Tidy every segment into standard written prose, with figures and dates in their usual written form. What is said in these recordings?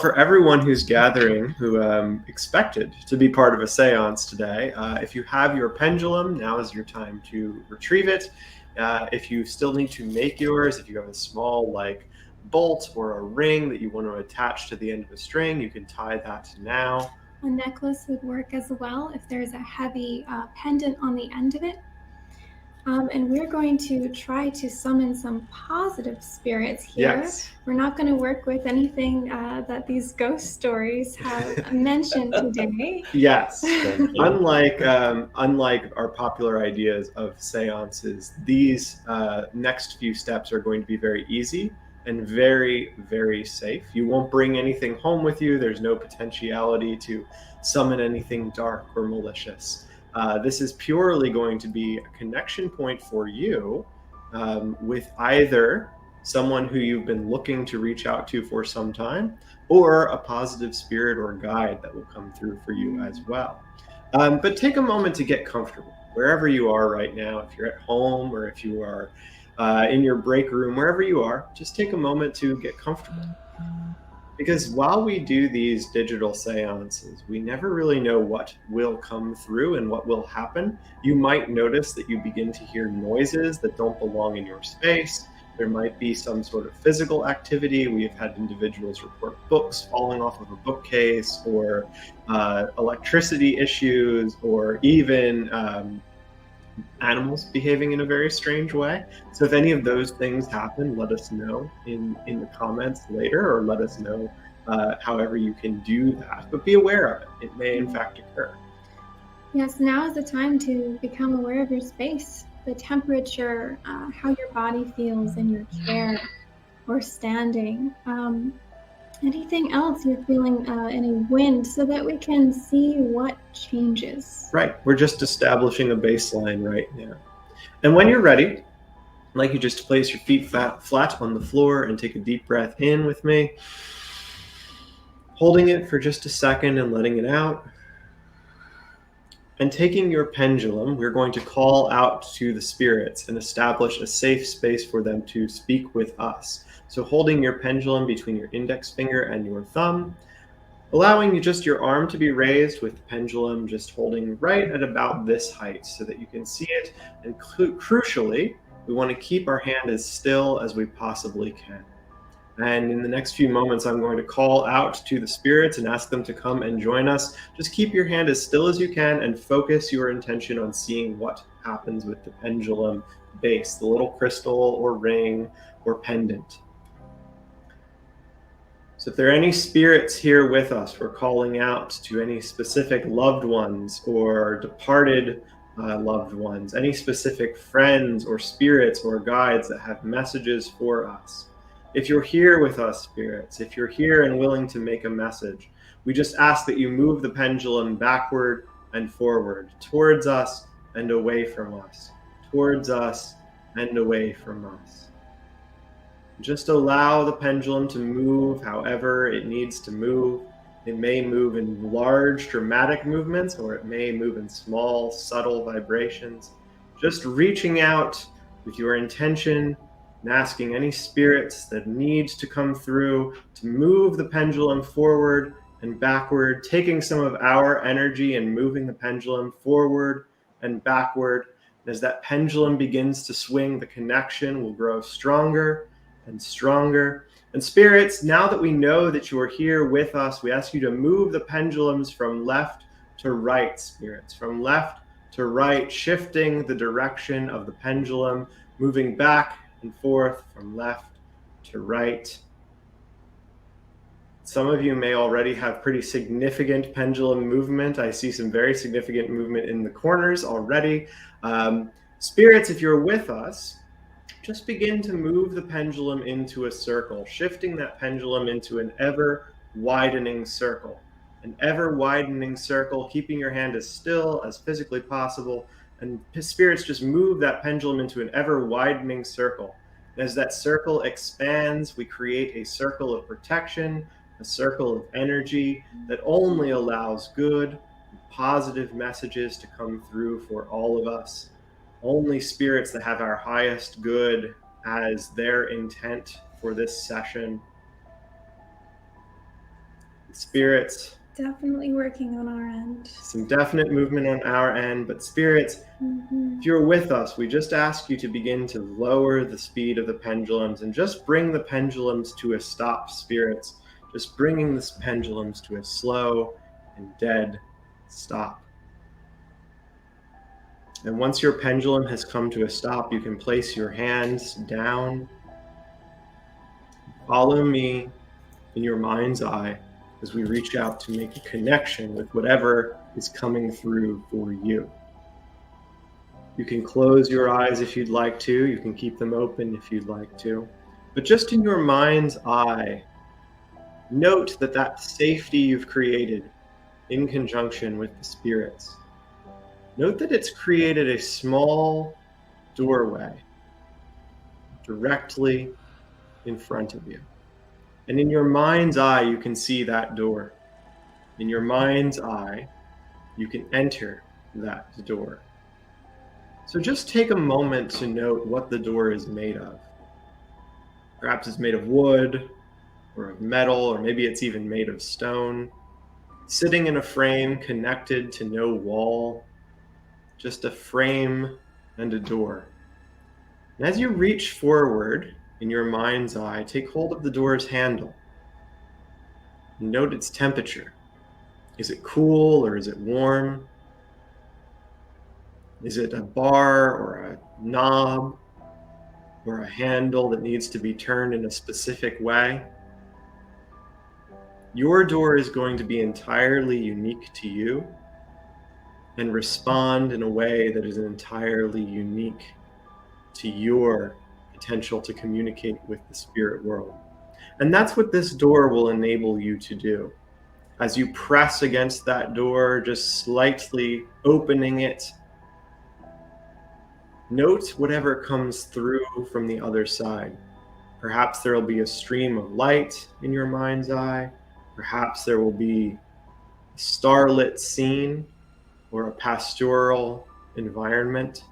For everyone who's gathering who expected to be part of a seance today, if you have your pendulum, now is your time to retrieve it. If you still need to make yours, if you have a small bolt or a ring that you want to attach to the end of a string, you can tie that now. A necklace would work as well if there's a heavy pendant on the end of it. And we're going to try to summon some positive spirits here. Yes. We're not going to work with anything that these ghost stories have mentioned today. Yes. Thank you. Unlike our popular ideas of seances, these next few steps are going to be very easy and very, very safe. You won't bring anything home with you. There's no potentiality to summon anything dark or malicious. This is purely going to be a connection point for you with either someone who you've been looking to reach out to for some time, or a positive spirit or guide that will come through for you as well. But take a moment to get comfortable wherever you are right now. If you're at home or if you are in your break room, wherever you are, just take a moment to get comfortable. Because while we do these digital seances, we never really know what will come through and what will happen. You might notice that you begin to hear noises that don't belong in your space. There might be some sort of physical activity. We've had individuals report books falling off of a bookcase, or electricity issues, or even animals behaving in a very strange way. So if any of those things happen, let us know in the comments later, or let us know however you can do that. But be aware of it. It may in fact occur. Yes, now is the time to become aware of your space, the temperature, how your body feels in your chair or standing. Anything else you're feeling any wind, so that we can see what changes. Right. We're just establishing a baseline right now. And when you're ready, I'd like you just to place your feet flat on the floor and take a deep breath in with me, holding it for just a second and letting it out. And taking your pendulum, we're going to call out to the spirits and establish a safe space for them to speak with us. So holding your pendulum between your index finger and your thumb, allowing just your arm to be raised with the pendulum just holding right at about this height so that you can see it. And crucially, we want to keep our hand as still as we possibly can. And in the next few moments, I'm going to call out to the spirits and ask them to come and join us. Just keep your hand as still as you can and focus your intention on seeing what happens with the pendulum base, the little crystal or ring or pendant. So if there are any spirits here with us, we're calling out to any specific loved ones or departed loved ones, any specific friends or spirits or guides that have messages for us. If you're here with us, spirits, if you're here and willing to make a message, we just ask that you move the pendulum backward and forward, towards us and away from us, towards us and away from us. Just allow the pendulum to move however it needs to move. It may move in large, dramatic movements, or it may move in small, subtle vibrations. Just reaching out with your intention and asking any spirits that need to come through to move the pendulum forward and backward, taking some of our energy and moving the pendulum forward and backward. As that pendulum begins to swing, the connection will grow stronger and stronger. And spirits, now that we know that you are here with us, we ask you to move the pendulums from left to right, spirits, from left to right, shifting the direction of the pendulum, moving back and forth from left to right. Some of you may already have pretty significant pendulum movement. I see some very significant movement in the corners already. Spirits, if you're with us, just begin to move the pendulum into a circle, shifting that pendulum into an ever-widening circle. An ever-widening circle, keeping your hand as still as physically possible. And spirits, just move that pendulum into an ever-widening circle. And as that circle expands, we create a circle of protection, a circle of energy that only allows good, positive messages to come through for all of us. Only spirits that have our highest good as their intent for this session. Spirits, Definitely working on our end. some definite movement on our end, but spirits, if you're with us, we just ask you to begin to lower the speed of the pendulums and just bring the pendulums to a stop, spirits. Just bringing the pendulums to a slow and dead stop. And once your pendulum has come to a stop, you can place your hands down. Follow me in your mind's eye as we reach out to make a connection with whatever is coming through for you. You can close your eyes if you'd like to. You can keep them open if you'd like to. But just in your mind's eye, note that safety you've created in conjunction with the spirits. Note that it's created a small doorway directly in front of you. And in your mind's eye, you can see that door. In your mind's eye, you can enter that door. So just take a moment to note what the door is made of. Perhaps it's made of wood or of metal, or maybe it's even made of stone. Sitting in a frame connected to no wall, just a frame and a door. And as you reach forward in your mind's eye, take hold of the door's handle. Note its temperature. Is it cool or is it warm? Is it a bar or a knob or a handle that needs to be turned in a specific way? Your door is going to be entirely unique to you and respond in a way that is entirely unique to your potential to communicate with the spirit world. And that's what this door will enable you to do. As you press against that door, just slightly opening it, note whatever comes through from the other side. Perhaps there will be a stream of light in your mind's eye. Perhaps there will be a starlit scene or a pastoral environment.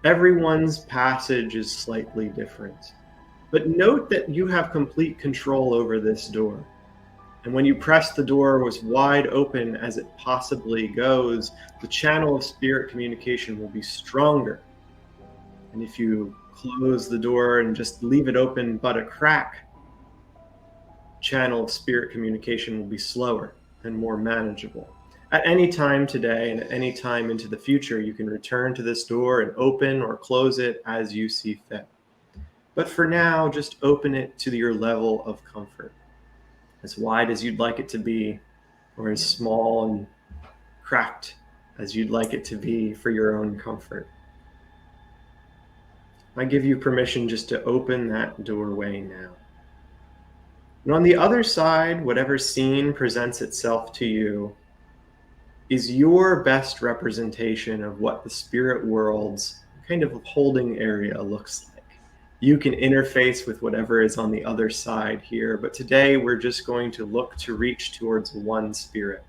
Everyone's passage is slightly different. But note that you have complete control over this door. And when you press the door as wide open as it possibly goes, the channel of spirit communication will be stronger. And if you close the door and just leave it open but a crack, channel of spirit communication will be slower and more manageable. At any time today and at any time into the future, you can return to this door and open or close it as you see fit. But for now, just open it to your level of comfort, as wide as you'd like it to be, or as small and cracked as you'd like it to be for your own comfort. I give you permission just to open that doorway now. And on the other side, whatever scene presents itself to you is your best representation of what the spirit world's kind of holding area looks like. You can interface with whatever is on the other side here, but today we're just going to look to reach towards one spirit.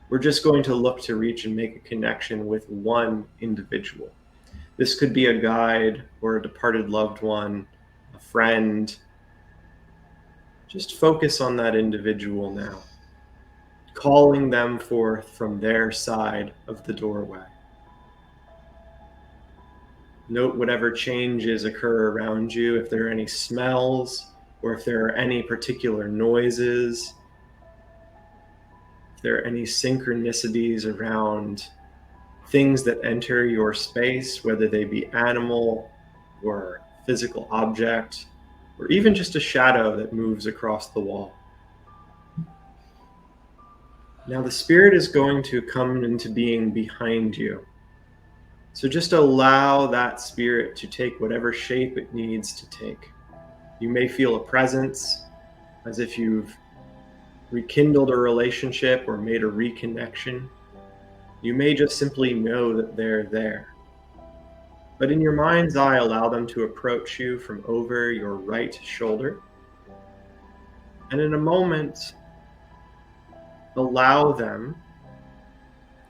We're just going to look to reach and make a connection with one individual. This could be a guide or a departed loved one, a friend. Just focus on that individual now, calling them forth from their side of the doorway. Note whatever changes occur around you, if there are any smells, or if there are any particular noises, if there are any synchronicities around things that enter your space, whether they be animal or physical object, or even just a shadow that moves across the wall. Now the spirit is going to come into being behind you. So just allow that spirit to take whatever shape it needs to take. You may feel a presence, as if you've rekindled a relationship or made a reconnection. You may just simply know that they're there. But in your mind's eye, allow them to approach you from over your right shoulder. And in a moment, allow them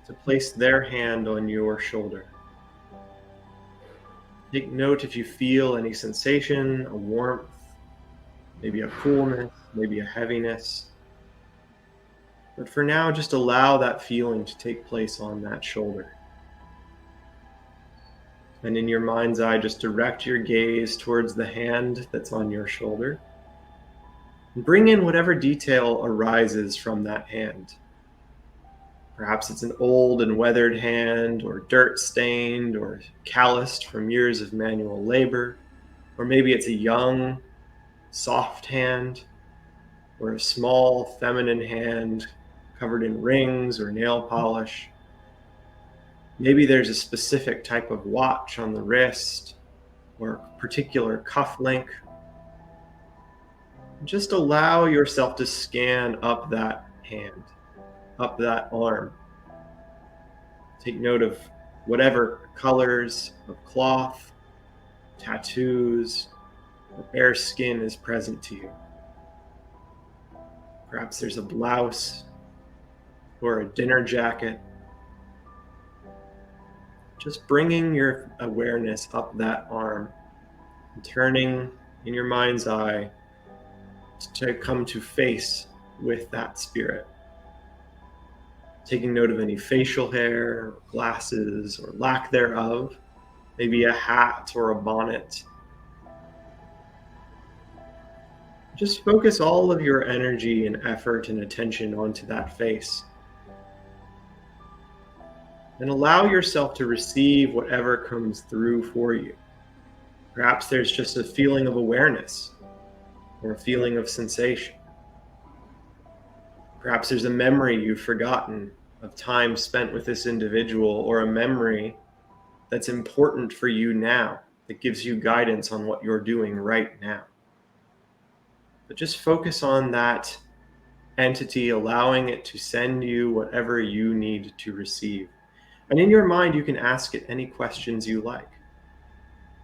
to place their hand on your shoulder. Take note if you feel any sensation, a warmth, maybe a coolness, maybe a heaviness. But for now, just allow that feeling to take place on that shoulder. And in your mind's eye, just direct your gaze towards the hand that's on your shoulder. And bring in whatever detail arises from that hand. Perhaps it's an old and weathered hand, or dirt-stained, or calloused from years of manual labor. Or maybe it's a young, soft hand, or a small, feminine hand covered in rings or nail polish. Maybe there's a specific type of watch on the wrist, or a particular cuff link. Just allow yourself to scan up that hand, up that arm. Take note of whatever colors of cloth, tattoos, or bare skin is present to you. Perhaps there's a blouse or a dinner jacket. Just bringing your awareness up that arm and turning in your mind's eye to come to face with that spirit. Taking note of any facial hair, glasses, or lack thereof, maybe a hat or a bonnet. Just focus all of your energy and effort and attention onto that face. And allow yourself to receive whatever comes through for you. Perhaps there's just a feeling of awareness or a feeling of sensation. Perhaps there's a memory you've forgotten of time spent with this individual, or a memory that's important for you now, that gives you guidance on what you're doing right now. But just focus on that entity, allowing it to send you whatever you need to receive. And in your mind, you can ask it any questions you like.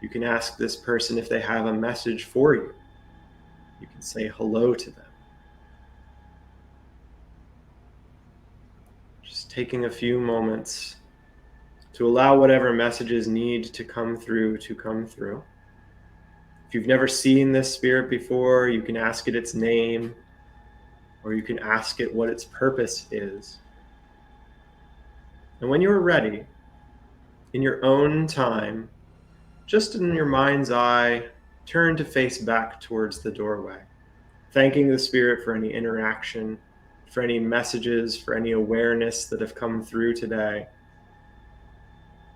You can ask this person if they have a message for you. You can say hello to them. Just taking a few moments to allow whatever messages need to come through to come through. If you've never seen this spirit before, you can ask it its name, or you can ask it what its purpose is. And when you're ready, in your own time, just in your mind's eye, turn to face back towards the doorway, thanking the spirit for any interaction, for any messages, for any awareness that have come through today.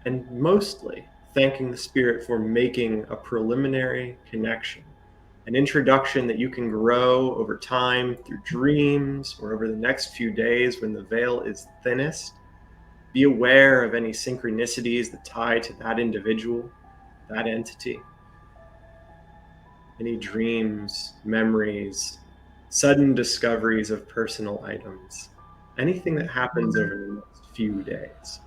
And mostly thanking the spirit for making a preliminary connection, an introduction that you can grow over time through dreams or over the next few days when the veil is thinnest. Be aware of any synchronicities that tie to that individual, that entity. Any dreams, memories, sudden discoveries of personal items, anything that happens over the next few days.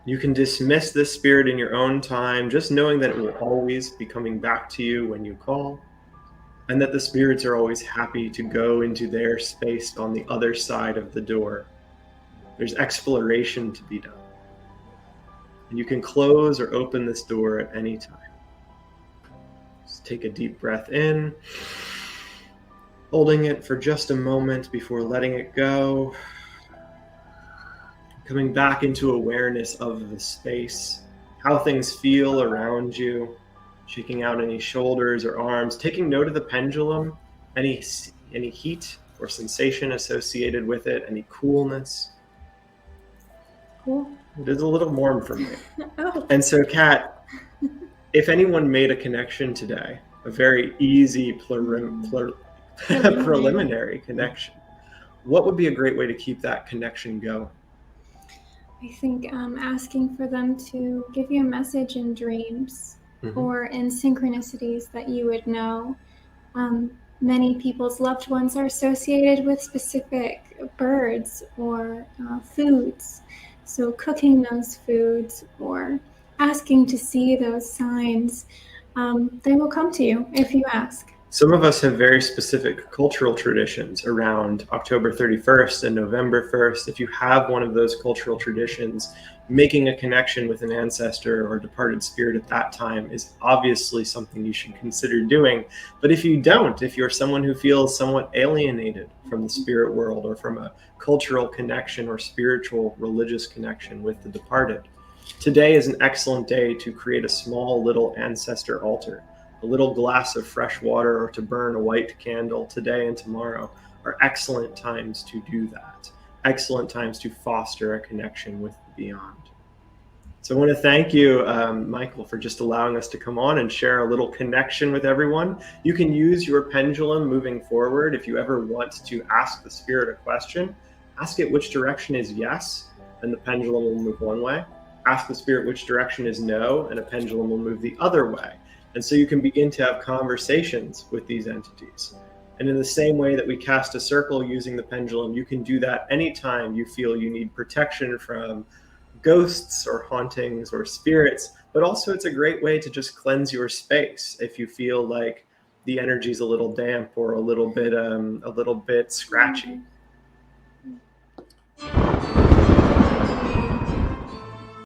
You can dismiss this spirit in your own time, just knowing that it will always be coming back to you when you call, and that the spirits are always happy to go into their space on the other side of the door. There's exploration to be done. And you can close or open this door at any time. Just take a deep breath in, holding it for just a moment before letting it go. Coming back into awareness of the space, how things feel around you, shaking out any shoulders or arms, taking note of the pendulum, any heat or sensation associated with it, any coolness. Cool. It is a little warm for me. Oh. And so, Kat, if anyone made a connection today, a very easy preliminary connection, what would be a great way to keep that connection going? I think asking for them to give you a message in dreams or in synchronicities that you would know. Many people's loved ones are associated with specific birds or foods. So cooking those foods or asking to see those signs, they will come to you if you ask. Some of us have very specific cultural traditions around October 31st and November 1st. If you have one of those cultural traditions, making a connection with an ancestor or departed spirit at that time is obviously something you should consider doing. But if you don't, if you're someone who feels somewhat alienated from the spirit world or from a cultural connection or spiritual religious connection with the departed, today is an excellent day to create a small little ancestor altar. A little glass of fresh water or to burn a white candle today and tomorrow are excellent times to do that. Excellent times to foster a connection with the beyond. So I want to thank you, Michael, for just allowing us to come on and share a little connection with everyone. You can use your pendulum moving forward. If you ever want to ask the spirit a question, ask it which direction is yes, and the pendulum will move one way. Ask the spirit which direction is no, and a pendulum will move the other way. And so you can begin to have conversations with these entities. And in the same way that we cast a circle using the pendulum, you can do that anytime you feel you need protection from ghosts or hauntings or spirits. But also it's a great way to just cleanse your space if you feel like the energy's a little damp or a little bit scratchy.